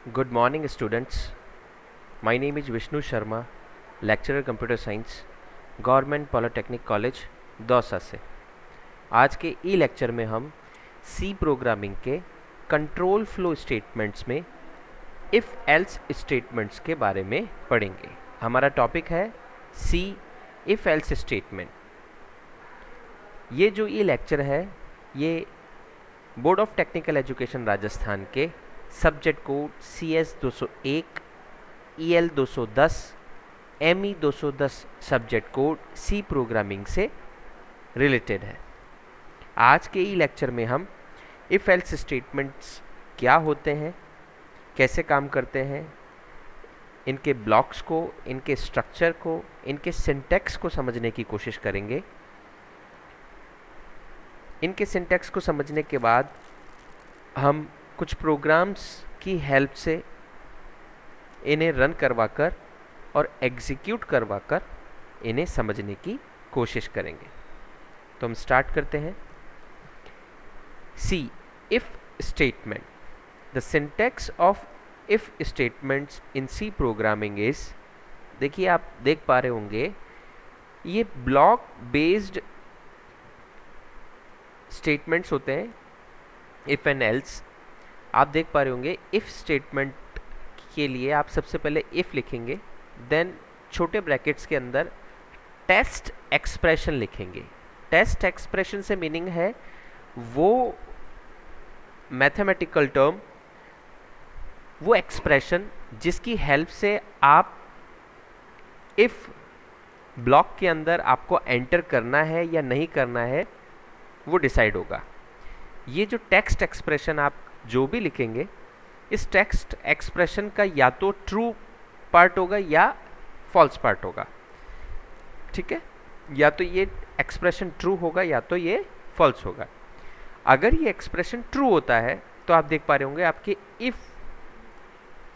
Good morning, students. My name is Vishnu Sharma, lecturer Computer Science, government polytechnic college Dausa से। आज के ई lecture में हम सी प्रोग्रामिंग के कंट्रोल फ्लो स्टेटमेंट्स में इफ़ एल्स स्टेटमेंट्स के बारे में पढ़ेंगे। हमारा टॉपिक है सी इफ़ एल्स स्टेटमेंट। ये जो ई लेक्चर है ये board of technical education Rajasthan के subject code CS 201, EL 210, ME 210 subject code C programming से रिलेटेड है। आज के ई लेक्चर में हम इफ़ एल्स स्टेटमेंट्स क्या होते हैं, कैसे काम करते हैं, इनके ब्लॉक्स को, इनके स्ट्रक्चर को, इनके सिंटैक्स को समझने की कोशिश करेंगे। इनके सिंटैक्स को समझने के बाद हम कुछ प्रोग्राम्स की हेल्प से इन्हें रन करवाकर और एग्जीक्यूट करवाकर इन्हें समझने की कोशिश करेंगे। तो हम स्टार्ट करते हैं। C if statement. The syntax of if statements in C programming is, देखिए आप देख पा रहे होंगे ये ब्लॉक बेस्ड स्टेटमेंट्स होते हैं। इफ एंड एल्स आप देख पा रहे होंगे। इफ स्टेटमेंट के लिए आप सबसे पहले इफ लिखेंगे, देन छोटे ब्रैकेट्स के अंदर टेस्ट एक्सप्रेशन लिखेंगे। टेस्ट एक्सप्रेशन से मीनिंग है वो मैथमेटिकल टर्म, वो एक्सप्रेशन जिसकी हेल्प से आप इफ ब्लॉक के अंदर आपको एंटर करना है या नहीं करना है वो डिसाइड होगा। ये जो टेक्स्ट एक्सप्रेशन आप जो भी लिखेंगे, इस टेक्स्ट एक्सप्रेशन का या तो ट्रू पार्ट होगा या फॉल्स पार्ट होगा। ठीक है, या तो ये एक्सप्रेशन ट्रू होगा या तो ये फॉल्स होगा। अगर ये एक्सप्रेशन ट्रू होता है तो आप देख पा रहे होंगे आपके इफ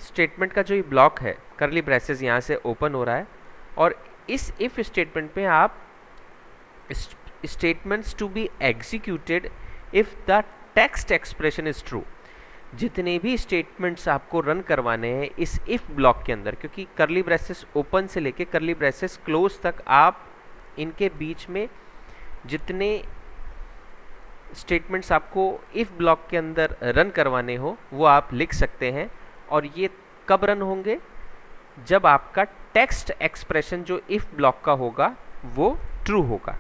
स्टेटमेंट का जो ये ब्लॉक है, करली ब्रेसेस यहाँ से ओपन हो रहा है और इस इफ स्टेटमेंट में आप statements to be executed if the test expression is true. जितने भी स्टेटमेंट्स आपको रन करवाने हैं इस इफ ब्लॉक के अंदर, क्योंकि करली ब्रेसेस ओपन से लेके करली ब्रेसेस क्लोज तक आप इनके बीच में जितने स्टेटमेंट्स आपको इफ ब्लॉक के अंदर रन करवाने हो वो आप लिख सकते हैं। और ये कब रन होंगे? जब आपका टेक्स्ट एक्सप्रेशन जो इफ ब्लॉक का होगा वो ट्रू होगा।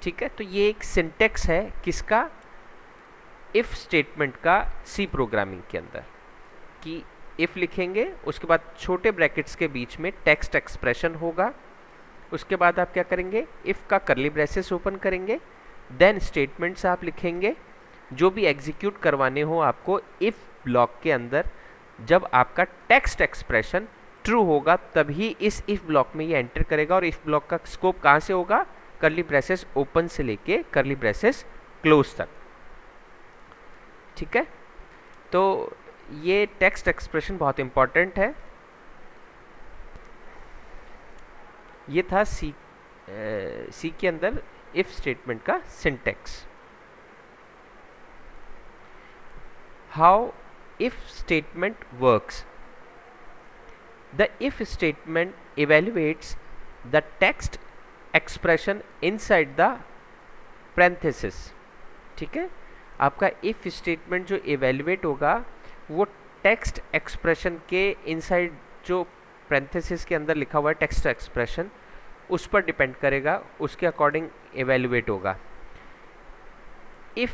ठीक है, तो ये एक सिंटेक्स है किसका? इफ स्टेटमेंट का सी प्रोग्रामिंग के अंदर, कि इफ लिखेंगे उसके बाद छोटे ब्रैकेट्स के बीच में टेक्स्ट एक्सप्रेशन होगा, उसके बाद आप क्या करेंगे, इफ का करली ब्रेसेस ओपन करेंगे, देन स्टेटमेंट्स आप लिखेंगे जो भी एग्जीक्यूट करवाने हो आपको इफ ब्लॉक के अंदर। जब आपका टेक्स्ट एक्सप्रेशन ट्रू होगा तभी इस इफ ब्लॉक में ये एंटर करेगा। और इफ ब्लॉक का स्कोप कहाँ से होगा? करली ब्रेसेस ओपन से लेके करली ब्रेसेस क्लोज तक। ठीक है, तो ये टेक्स्ट एक्सप्रेशन बहुत इंपॉर्टेंट है। ये था सी के अंदर इफ स्टेटमेंट का syntax. How if statement works. The if statement evaluates the test expression inside the parenthesis. ठीक है, आपका इफ स्टेटमेंट जो इवेल्युएट होगा वो टेक्स्ट एक्सप्रेशन के इनसाइड जो पैरेंथेसिस के अंदर लिखा हुआ है टेक्स्ट एक्सप्रेशन, उस पर डिपेंड करेगा, उसके अकॉर्डिंग इवेल्युएट होगा। If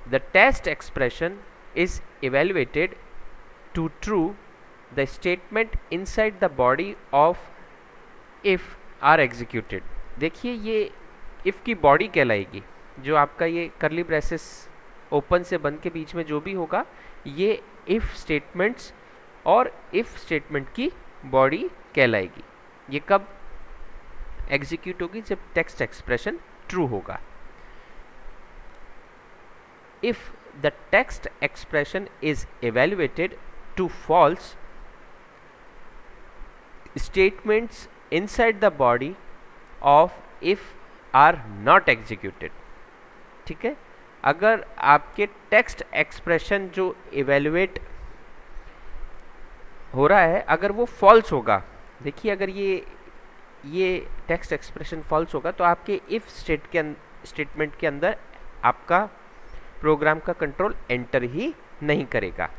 the test expression is evaluated to true, the statement inside the body of if are executed. देखिए ये इफ की बॉडी कहलाएगी, जो आपका ये करली ब्रेसेस ओपन से बंद के बीच में जो भी होगा ये इफ स्टेटमेंट्स और इफ स्टेटमेंट की बॉडी कहलाएगी। ये कब एग्जीक्यूट होगी? जब टेक्स्ट एक्सप्रेशन ट्रू होगा। If the test expression is evaluated to false, statements inside the body of if are not executed. ठीक है, अगर आपके टेक्स्ट एक्सप्रेशन जो इवेल्युएट हो रहा है, अगर वो फॉल्स होगा, देखिए अगर ये टेक्स्ट एक्सप्रेशन फॉल्स होगा तो आपके इफ स्टेटमेंट के अंदर आपका प्रोग्राम का कंट्रोल एंटर ही नहीं करेगा।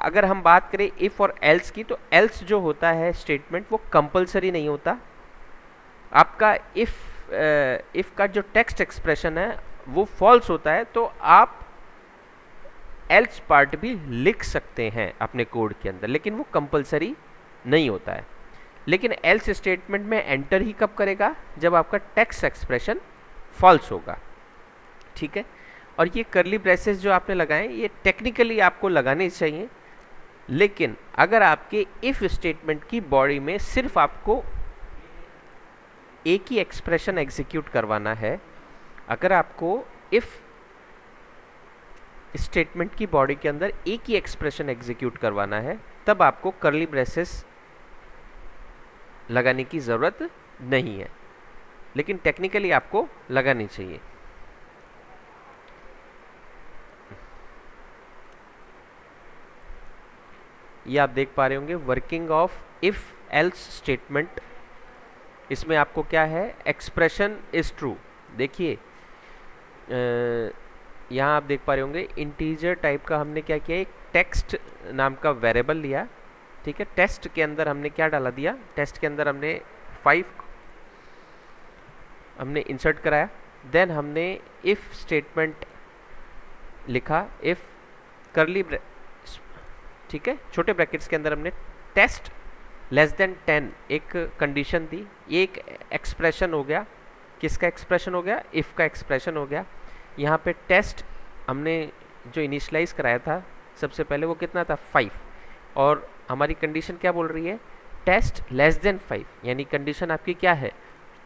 अगर हम बात करें इफ और एल्स की, तो एल्स जो होता है स्टेटमेंट वो कंपलसरी नहीं होता। आपका इफ का जो टेक्स्ट एक्सप्रेशन है वो फॉल्स होता है तो आप एल्स पार्ट भी लिख सकते हैं अपने कोड के अंदर, लेकिन वो कंपलसरी नहीं होता है। लेकिन एल्स स्टेटमेंट में एंटर ही कब करेगा, जब आपका टेक्स्ट एक्सप्रेशन फॉल्स होगा। ठीक है, और ये करली ब्रेसेस जो आपने लगाए ये टेक्निकली आपको लगाने चाहिए, लेकिन अगर आपके इफ स्टेटमेंट की बॉडी में सिर्फ आपको एक ही एक्सप्रेशन एग्जीक्यूट करवाना है, अगर आपको इफ स्टेटमेंट की बॉडी के अंदर एक ही एक्सप्रेशन एग्जीक्यूट करवाना है, तब आपको करली ब्रेसेस लगाने की ज़रूरत नहीं है, लेकिन टेक्निकली आपको लगानी चाहिए। ये आप देख पा रहे होंगे working of if else statement. इसमें आपको क्या है, एक्सप्रेशन इज ट्रू। देखिए यहाँ आप देख पा रहे होंगे इंटीजर टाइप का हमने क्या किया, एक टेक्स्ट नाम का वेरिएबल लिया। ठीक है, टेस्ट के अंदर हमने क्या डाला दिया, टेस्ट के अंदर हमने 5 हमने इंसर्ट कराया। देन हमने इफ स्टेटमेंट लिखा, इफ करली ठीक है छोटे ब्रैकेट्स के अंदर हमने टेस्ट लेस देन 10 एक कंडीशन दी। ये एक एक्सप्रेशन हो गया, किसका एक्सप्रेशन हो गया, इफ का एक्सप्रेशन हो गया। यहाँ पे टेस्ट हमने जो इनिशियलाइज कराया था सबसे पहले वो कितना था 5, और हमारी कंडीशन क्या बोल रही है, टेस्ट लेस देन 5, यानी कंडीशन आपकी क्या है,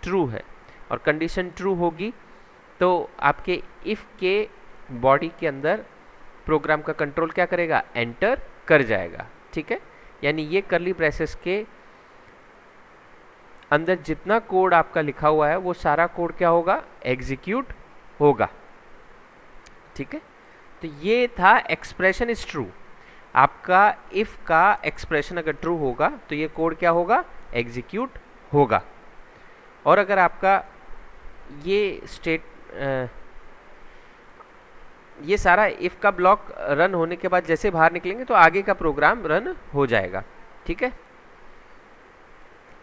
ट्रू है। और कंडीशन ट्रू होगी तो आपके इफ के बॉडी के अंदर प्रोग्राम का कंट्रोल क्या करेगा, एंटर कर जाएगा। ठीक है, यानी ये करली ब्रेसेस के अंदर जितना कोड आपका लिखा हुआ है वो सारा कोड क्या होगा, एग्जीक्यूट होगा। ठीक है, तो ये था एक्सप्रेशन इज ट्रू। आपका इफ का एक्सप्रेशन अगर ट्रू होगा तो ये कोड क्या होगा, एग्जीक्यूट होगा। और अगर आपका ये सारा इफ का ब्लॉक रन होने के बाद जैसे बाहर निकलेंगे तो आगे का प्रोग्राम रन हो जाएगा। ठीक है,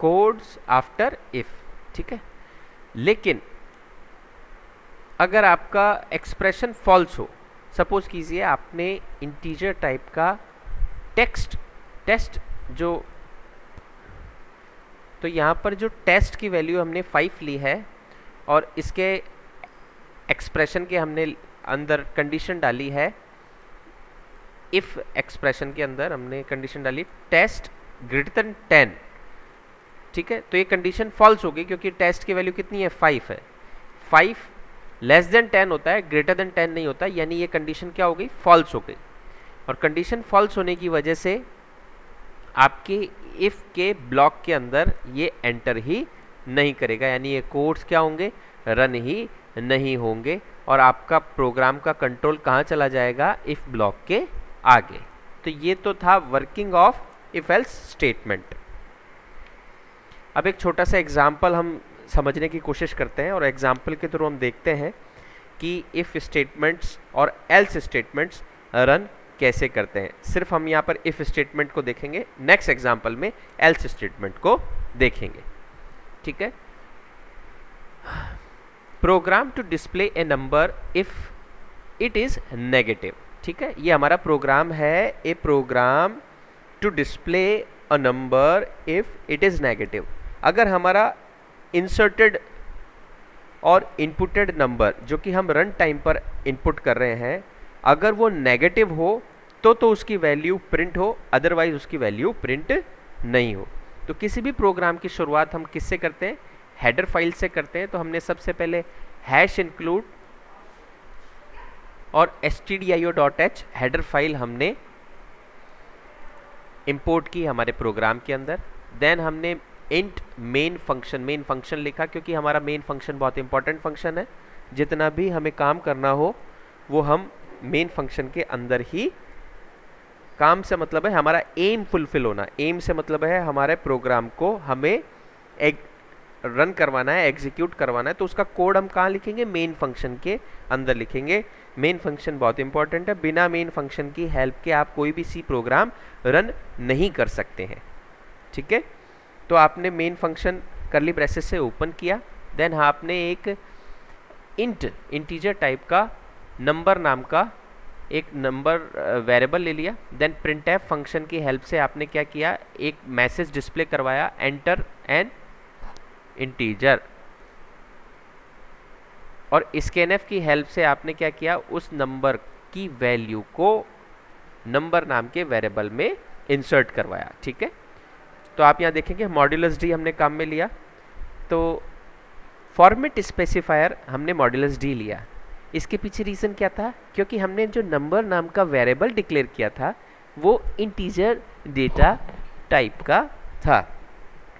कोड्स आफ्टर इफ। ठीक है, लेकिन अगर आपका एक्सप्रेशन फॉल्स हो, सपोज कीजिए आपने इंटीजर टाइप का टेस्ट जो, तो यहाँ पर जो टेस्ट की वैल्यू हमने 5 ली है और इसके एक्सप्रेशन के हमने अंदर कंडीशन डाली है, इफ एक्सप्रेशन के अंदर हमने कंडीशन डाली टेस्ट ग्रेटर देन 10। ठीक है, तो ये कंडीशन फॉल्स होगी क्योंकि टेस्ट की वैल्यू कितनी है, 5 है। 5 लेस देन 10 होता है, ग्रेटर देन 10 नहीं होता, यानी ये कंडीशन क्या हो गई, फॉल्स हो गई। और कंडीशन फॉल्स होने की वजह से आपके इफ के ब्लॉक के अंदर ये एंटर ही नहीं करेगा, यानी ये कोड्स क्या होंगे, रन ही नहीं होंगे, और आपका प्रोग्राम का कंट्रोल कहाँ चला जाएगा, इफ ब्लॉक के आगे। तो ये तो था working of if else statement. अब एक छोटा सा एग्जाम्पल हम समझने की कोशिश करते हैं और एग्जाम्पल के थ्रू हम देखते हैं कि इफ स्टेटमेंट्स और एल्स स्टेटमेंट्स रन कैसे करते हैं। सिर्फ हम यहाँ पर इफ स्टेटमेंट को देखेंगे, नेक्स्ट एग्जाम्पल में एल्स स्टेटमेंट को देखेंगे। ठीक है, program to display a number if it is negative. ठीक है, ये हमारा प्रोग्राम है, a program to display a number if it is negative. अगर हमारा इंसर्टेड और इनपुटेड नंबर जो कि हम रन टाइम पर इनपुट कर रहे हैं, अगर वो नेगेटिव हो तो उसकी वैल्यू प्रिंट हो, अदरवाइज उसकी वैल्यू प्रिंट नहीं हो। तो किसी भी प्रोग्राम की शुरुआत हम किससे करते हैं, हेडर फाइल से करते हैं। तो हमने सबसे पहले हैश इंक्लूड और stdio.h हेडर फाइल हमने इंपोर्ट की हमारे प्रोग्राम के अंदर। देन हमने इंट मेन फंक्शन लिखा, क्योंकि हमारा मेन फंक्शन बहुत इंपॉर्टेंट फंक्शन है। जितना भी हमें काम करना हो वो हम मेन फंक्शन के अंदर ही काम से मतलब है हमारा एम फुलफिल होना, एम से मतलब है हमारे प्रोग्राम को हमें एक रन करवाना है, एग्जीक्यूट करवाना है, तो उसका कोड हम कहाँ लिखेंगे, मेन फंक्शन के अंदर लिखेंगे। मेन फंक्शन बहुत इंपॉर्टेंट है, बिना मेन फंक्शन की हेल्प के आप कोई भी सी प्रोग्राम रन नहीं कर सकते हैं, ठीक है। तो आपने मेन फंक्शन करली ब्रेसेस से ओपन किया, देन आपने एक इंटीजर टाइप का नंबर नाम का एक नंबर वेरिएबल ले लिया। देन प्रिंटफ फंक्शन की हेल्प से आपने क्या किया, एक मैसेज डिस्प्ले करवाया, एंटर एन इंटीजर, और स्कैनफ की हेल्प से आपने क्या किया, उस नंबर की वैल्यू को नंबर नाम के वेरिएबल में इंसर्ट करवाया, ठीक है। तो आप यहाँ देखेंगे मॉड्यूलस डी हमने काम में लिया, तो फॉर्मेट स्पेसिफायर हमने मॉड्यूलस डी लिया। इसके पीछे रीज़न क्या था, क्योंकि हमने जो नंबर नाम का वेरिएबल डिक्लेयर किया था वो इंटीजर डेटा टाइप का था।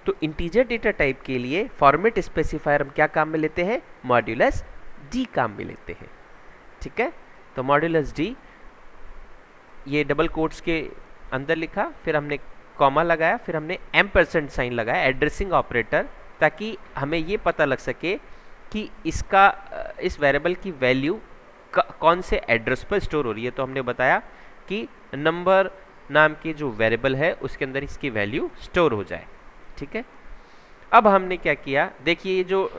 तो इंटीजर डेटा टाइप के लिए फॉर्मेट स्पेसिफायर हम क्या काम में लेते हैं, मॉड्यूलस डी काम में लेते हैं, ठीक है। तो मॉड्यूलस डी ये डबल कोट्स के अंदर लिखा, फिर हमने कॉमा लगाया, फिर हमने एम्परसेंड साइन लगाया, एड्रेसिंग ऑपरेटर, ताकि हमें ये पता लग सके कि इसका इस वेरिएबल की वैल्यू कौन से एड्रेस पर स्टोर हो रही है। तो हमने बताया कि नंबर नाम की जो वेरिएबल है उसके अंदर इसकी वैल्यू स्टोर हो जाए, ठीक है। अब हमने क्या किया, देखिए ये जो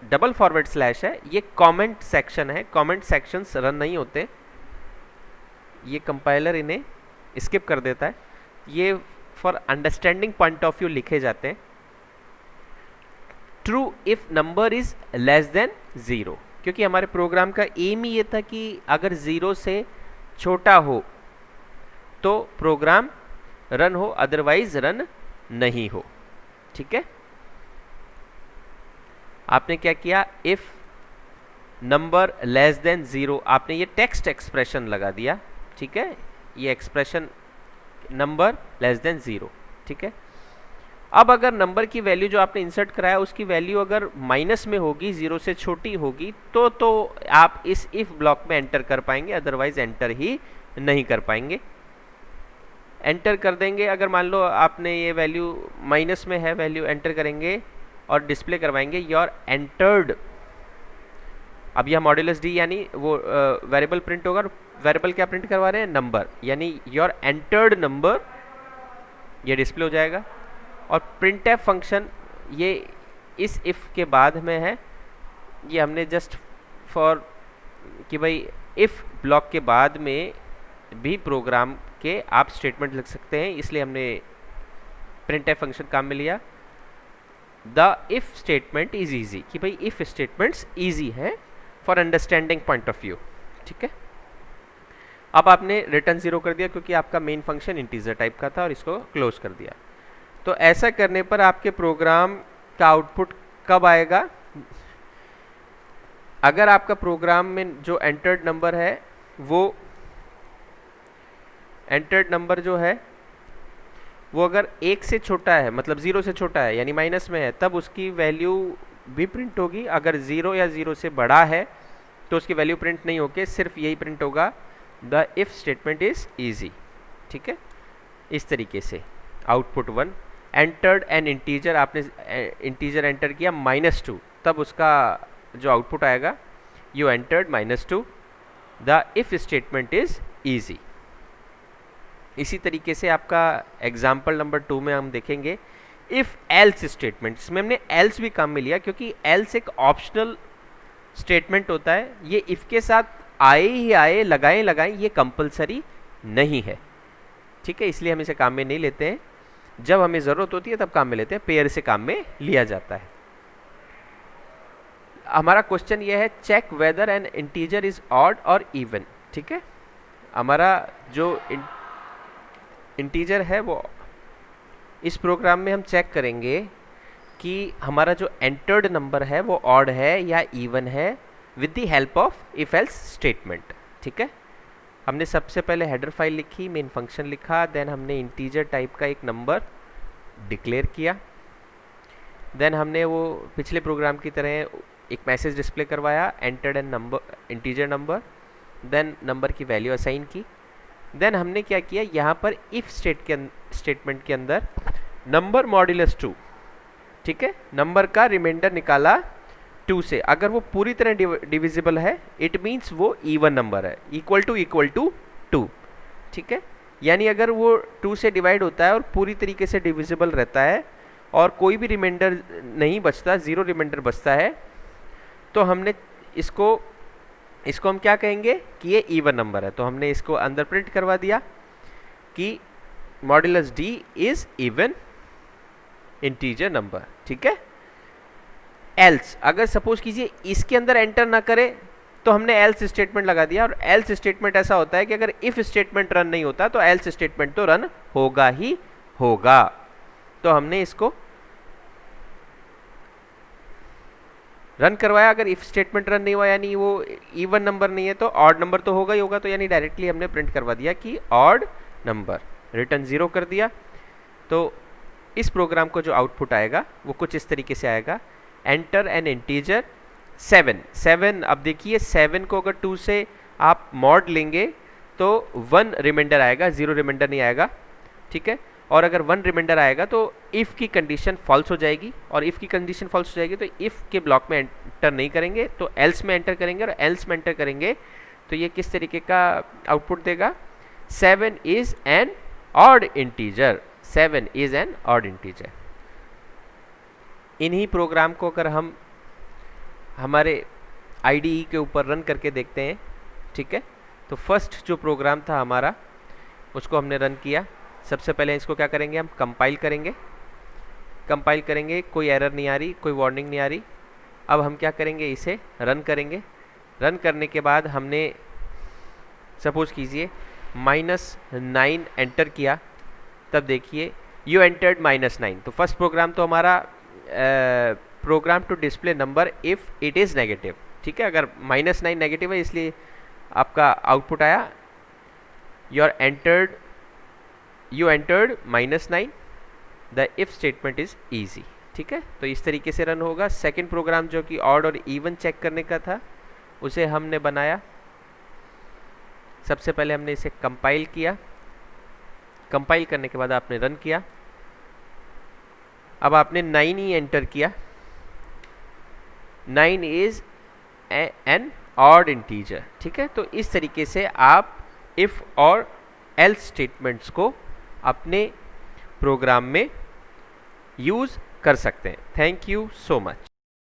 डबल फॉरवर्ड स्लैश है ये कमेंट सेक्शन है, कमेंट सेक्शंस रन नहीं होते, ये कंपाइलर इन्हें स्किप कर देता है, ये for understanding point of view लिखे जाते हैं। True if number is less than 0, क्योंकि हमारे प्रोग्राम का एम ही ये था कि अगर 0 से छोटा हो तो प्रोग्राम रन हो, अदरवाइज रन नहीं हो, ठीक है। आपने क्या किया, इफ नंबर लेस देन 0, आपने ये टेक्स्ट एक्सप्रेशन लगा दिया, ठीक है, ये एक्सप्रेशन नंबर लेस देन 0, ठीक है। अब अगर नंबर की वैल्यू जो आपने इंसर्ट कराया उसकी वैल्यू अगर माइनस में होगी, 0 से छोटी होगी, तो आप इस इफ ब्लॉक में एंटर कर पाएंगे, अदरवाइज एंटर ही नहीं कर पाएंगे। एंटर कर देंगे, अगर मान लो आपने ये वैल्यू माइनस में है, वैल्यू एंटर करेंगे और डिस्प्ले करवाएंगे योर एंटर्ड। अब यह मॉड्यूलस डी यानी वो वेरिएबल प्रिंट होगा, वेरिएबल क्या प्रिंट करवा रहे हैं, नंबर, यानी योर एंटर्ड नंबर, ये डिस्प्ले हो जाएगा। और प्रिंटफ फंक्शन ये इस इफ के बाद में है, ये हमने जस्ट फॉर कि भाई इफ ब्लॉक के बाद में भी प्रोग्राम के आप स्टेटमेंट लिख सकते हैं, इसलिए हमने प्रिंटफ फंक्शन काम में लिया। The if statement is easy, कि भाई इफ स्टेटमेंट्स ईजी है for understanding point of view, ठीक है। अब आपने रिटर्न 0 कर दिया क्योंकि आपका मेन फंक्शन इंटीजर टाइप का था, और इसको क्लोज कर दिया। तो ऐसा करने पर आपके प्रोग्राम का आउटपुट कब आएगा, अगर आपका प्रोग्राम में जो एंटर्ड नंबर है वो एंटर्ड नंबर जो है वो अगर 1 से छोटा है, मतलब 0 से छोटा है यानी माइनस में है, तब उसकी वैल्यू भी प्रिंट होगी। अगर 0 या 0 से बड़ा है तो उसकी वैल्यू प्रिंट नहीं होके सिर्फ यही प्रिंट होगा, the if statement is easy, ठीक है। इस तरीके से आउटपुट 1, एंटर्ड एन इंटीजर, आपने इंटीजर एंटर किया -2, तब उसका जो आउटपुट आएगा you entered -2, the if statement is easy. इसी तरीके से आपका एग्जाम्पल नंबर 2 में हम देखेंगे इफ एल्स स्टेटमेंट, इसमें हमने एल्स भी काम में लिया क्योंकि एल्स एक ऑप्शनल स्टेटमेंट होता है, ये इफ के साथ आए ही आए, लगाएं लगाएं, ये कंपलसरी नहीं है, ठीक है, इसलिए हम इसे काम में नहीं लेते हैं। जब हमें ज़रूरत होती है तब काम में लेते हैं, पेयर से काम में लिया जाता है। हमारा क्वेश्चन ये है check whether an integer is odd और इवन, ठीक है। हमारा जो इंटीजर है वो इस प्रोग्राम में हम चेक करेंगे कि हमारा जो एंटर्ड नंबर है वो ऑड है या इवन है with the help of if else statement, ठीक है। हमने सबसे पहले हेडर फाइल लिखी, मेन फंक्शन लिखा, देन हमने इंटीजर टाइप का एक नंबर डिक्लेयर किया, देन हमने वो पिछले प्रोग्राम की तरह एक मैसेज डिस्प्ले करवाया, entered an number integer number, then number की वैल्यू असाइन की, देन हमने क्या किया, यहाँ पर इफ स्टेटमेंट के अंदर नंबर मॉड्यूलस 2, ठीक है, नंबर का रिमाइंडर निकाला 2 से। अगर वो पूरी तरह डिविजिबल है इट मीन्स वो इवन नंबर है, इक्वल टू 2, ठीक है। यानी अगर वो 2 से डिवाइड होता है और पूरी तरीके से डिविजिबल रहता है और कोई भी रिमाइंडर नहीं बचता, ज़ीरो रिमाइंडर बचता है, तो हमने इसको हम क्या कहेंगे कि ये इवन नंबर है। तो हमने इसको अंदर प्रिंट करवा दिया कि modulus D is even integer number, ठीक है। एल्स, अगर सपोज कीजिए इसके अंदर एंटर ना करे तो हमने एल्स स्टेटमेंट लगा दिया, और एल्स स्टेटमेंट ऐसा होता है कि अगर इफ स्टेटमेंट रन नहीं होता तो एल्स स्टेटमेंट तो रन होगा ही होगा। तो हमने इसको रन करवाया, अगर इफ स्टेटमेंट रन नहीं हुआ यानी वो इवन नंबर नहीं है तो ऑड नंबर तो होगा ही होगा, तो यानी डायरेक्टली हमने प्रिंट करवा दिया कि ऑड नंबर, रिटर्न 0 कर दिया। तो इस प्रोग्राम को जो आउटपुट आएगा वो कुछ इस तरीके से आएगा, एंटर एन इंटीजर 7। अब देखिए 7 को अगर 2 से आप मॉड लेंगे तो 1 रिमाइंडर आएगा, 0 रिमाइंडर नहीं आएगा, ठीक है। और अगर 1 रिमाइंडर आएगा तो इफ़ की कंडीशन फॉल्स हो जाएगी, और इफ़ की कंडीशन फॉल्स हो जाएगी तो इफ़ के ब्लॉक में एंटर नहीं करेंगे, तो एल्स में एंटर करेंगे, और एल्स में एंटर करेंगे तो ये किस तरीके का आउटपुट देगा, 7 is an odd integer, 7 is an odd integer. इन्हीं प्रोग्राम को अगर हम हमारे IDE के ऊपर रन करके देखते हैं, ठीक है, तो फर्स्ट जो प्रोग्राम था हमारा उसको हमने रन किया। सबसे पहले इसको क्या करेंगे, हम कंपाइल करेंगे, कोई एरर नहीं आ रही, कोई वार्निंग नहीं आ रही। अब हम क्या करेंगे, इसे रन करेंगे। रन करने के बाद हमने सपोज कीजिए -9 एंटर किया, तब देखिए यू एंटर्ड -9। तो फर्स्ट प्रोग्राम तो हमारा program to display number if it is negative, ठीक है। अगर -9 नेगेटिव है इसलिए आपका आउटपुट आया you entered -9, the if statement is easy, ठीक है। तो इस तरीके से रन होगा। सेकंड प्रोग्राम जो कि ऑड और इवन चेक करने का था उसे हमने बनाया। सबसे पहले हमने इसे कंपाइल किया, कंपाइल करने के बाद आपने रन किया। अब आपने 9 ही एंटर किया, 9 इज एन ऑड इंटीजर, ठीक है। तो इस तरीके से आप इफ और एल्स स्टेटमेंट्स को अपने प्रोग्राम में यूज़ कर सकते हैं। Thank you so much.